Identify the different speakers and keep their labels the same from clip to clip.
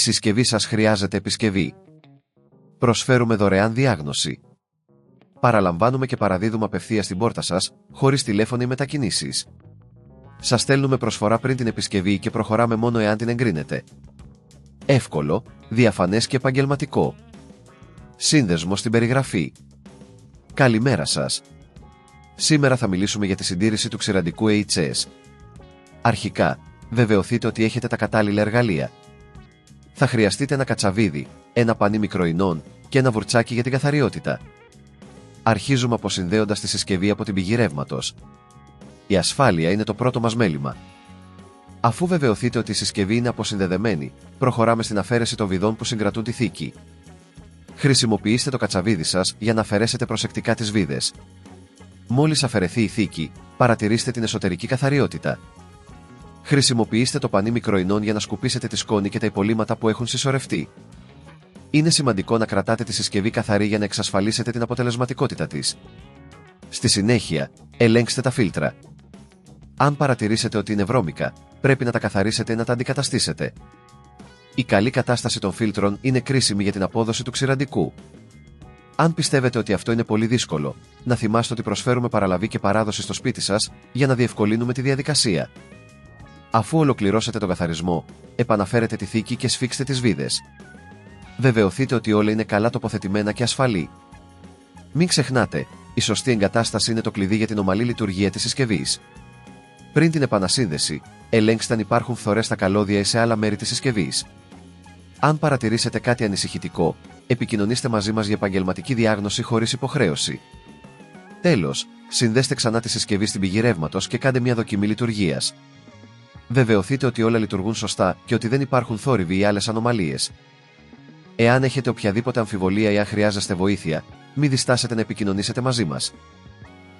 Speaker 1: συσκευή σας χρειάζεται επισκευή. Προσφέρουμε δωρεάν διάγνωση. Παραλαμβάνουμε και παραδίδουμε απευθείας στην πόρτα σας, χωρίς τηλέφωνα ή μετακινήσεις. Σας στέλνουμε προσφορά πριν την επισκευή και προχωράμε μόνο εάν την εγκρίνετε. Εύκολο, διαφανές και επαγγελματικό. Σύνδεσμο στην περιγραφή. Καλημέρα σας. Σήμερα θα μιλήσουμε για τη συντήρηση του ξηραντικού HS. Αρχικά, βεβαιωθείτε ότι έχετε τα κατάλληλα εργαλεία. Θα χρειαστείτε ένα κατσαβίδι, ένα πανί μικροϊνών και ένα βουρτσάκι για την καθαριότητα. Αρχίζουμε αποσυνδέοντας τη συσκευή από την πηγή ρεύματος. Η ασφάλεια είναι το πρώτο μας μέλημα. Αφού βεβαιωθείτε ότι η συσκευή είναι αποσυνδεδεμένη, προχωράμε στην αφαίρεση των βιδών που συγκρατούν τη θήκη. Χρησιμοποιήστε το κατσαβίδι σας για να αφαιρέσετε προσεκτικά τις βίδες. Μόλις αφαιρεθεί η θήκη, παρατηρήστε την εσωτερική καθαριότητα. Χρησιμοποιήστε το πανί μικροϊνών για να σκουπίσετε τη σκόνη και τα υπολείμματα που έχουν συσσωρευτεί. Είναι σημαντικό να κρατάτε τη συσκευή καθαρή για να εξασφαλίσετε την αποτελεσματικότητα της. Στη συνέχεια, ελέγξτε τα φίλτρα. Αν παρατηρήσετε ότι είναι βρώμικα, πρέπει να τα καθαρίσετε ή να τα αντικαταστήσετε. Η καλή κατάσταση των φίλτρων είναι κρίσιμη για την απόδοση του ξηραντικού. Αν πιστεύετε ότι αυτό είναι πολύ δύσκολο, να θυμάστε ότι προσφέρουμε παραλαβή και παράδοση στο σπίτι σας για να διευκολύνουμε τη διαδικασία. Αφού ολοκληρώσετε τον καθαρισμό, επαναφέρετε τη θήκη και σφίξτε τις βίδες. Βεβαιωθείτε ότι όλα είναι καλά τοποθετημένα και ασφαλή. Μην ξεχνάτε, η σωστή εγκατάσταση είναι το κλειδί για την ομαλή λειτουργία της συσκευής. Πριν την επανασύνδεση, ελέγξτε αν υπάρχουν φθορές στα καλώδια ή σε άλλα μέρη της συσκευής. Αν παρατηρήσετε κάτι ανησυχητικό, επικοινωνήστε μαζί μας για επαγγελματική διάγνωση χωρίς υποχρέωση. Τέλος, συνδέστε ξανά τη συσκευή στην πηγή ρεύματος και κάντε μια δοκιμή λειτουργίας. Βεβαιωθείτε ότι όλα λειτουργούν σωστά και ότι δεν υπάρχουν θόρυβοι ή άλλες ανομαλίες. Εάν έχετε οποιαδήποτε αμφιβολία ή αν χρειάζεστε βοήθεια, μην διστάσετε να επικοινωνήσετε μαζί μας.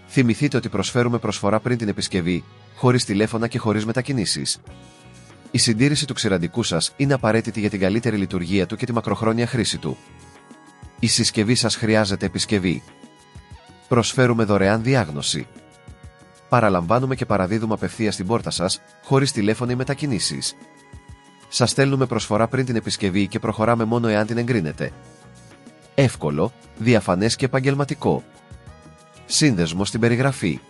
Speaker 1: Θυμηθείτε ότι προσφέρουμε προσφορά πριν την επισκευή, χωρίς τηλέφωνα και χωρίς μετακινήσεις. Η συντήρηση του ξηραντικού σας είναι απαραίτητη για την καλύτερη λειτουργία του και τη μακροχρόνια χρήση του. Η συσκευή σας χρειάζεται επισκευή. Προσφέρουμε δωρεάν διάγνωση. Παραλαμβάνουμε και παραδίδουμε απευθείας στην πόρτα σας, χωρίς τηλέφωνα ή μετακινήσεις. Σας στέλνουμε προσφορά πριν την επισκευή και προχωράμε μόνο εάν την εγκρίνετε. Εύκολο, διαφανές και επαγγελματικό. Σύνδεσμο στην περιγραφή.